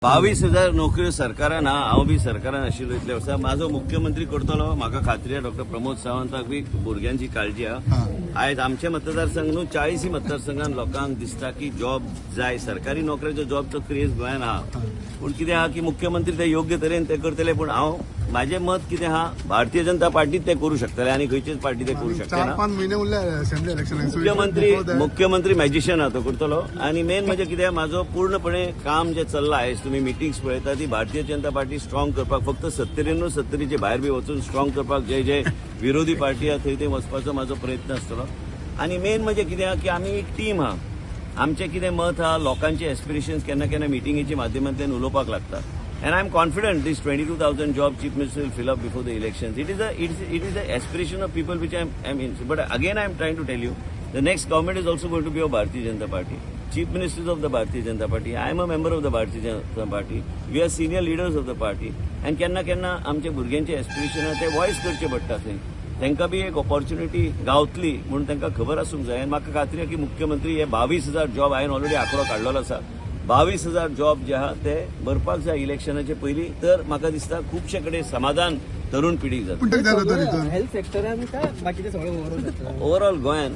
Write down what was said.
22,000 नोकऱ्यो सरकारान हांव बी सरकारान आशिल्लो इतले वर्सां म्हाजो मुख्यमंत्री करतलो म्हाका खात्री आहा डॉ प्रमोद सावंताक बी भुरग्यांची काळजी आहा आयज आमचे मतदारसंघ न्हू 40 मतदारसंघात लोकांक दिसता की जॉब जाय सरकारी नोकऱ्याचो जॉबचो क्रेज गोंयांत आहा पूण कितें आहा की मुख्यमंत्री ते योग्य तरेन ते करतले पूण हांव माझे मत कितें आहा भारतीय जनता पार्टीत ते करू शकतले आनी खंयचीच पार्टी ते करू शकना 4-5 महिने उरले असेंब्ली इलेक्शन मुख्यमंत्री मॅजिशियन आहा तो करतलो आनी मेन म्हणजे कितें म्हाजो पूर्णपणे काम जे चल्लां आयज तुमी मिटिंग्स पळयता ती भारतीय जनता पार्टी स्ट्रॉंग करपाक फक्त 70 भायर बी वचून स्ट्रॉंग करपाक जे विरोधी पार्टी आहा थंय ते वचपाचो म्हाजो प्रयत्न आसतलो आनी मेन म्हणजे कितें आहा की आमी एक टीम आहा आमचें कितें मत आहा लोकांचे एस्पिरेशन्स केन्ना केन्ना मिटिंगेच्या माध्यमांतल्यान उलोवपाक लागता and I'm confident this 22,000 job chief minister will fill up before the elections. It is the aspiration of people which I'm in. But again I'm trying to tell you, the next government is also going to be of Bharatiya Janata Party. Chief ministers of the Bharatiya Janata Party. I am a member of the Bharatiya Janata Party. We are senior leaders of the party. And केन्ना आमचे भुरग्यांचे aspiration आहा ते voice करचे पडटा थंय. तांकां बी एक ऑपॉर्च्युनिटी गावतली म्हणून तांकां खबर आसूंक जाय आनी म्हाका खात्री आहा की मुख्यमंत्री हे 22,000 जॉब हांवें ऑलरेडी आंकडो काडलेलो आसा 22,000 जॉब जे आहा ते भरपाक जाय इलेक्शनाचे पयलीं तर म्हाका दिसता खुबशे कडेन समाधान तरुण पिढीक जाता पण हेल्थ सेक्टरान काय बाकीचे सगळे ओव्हरऑल गोंयांत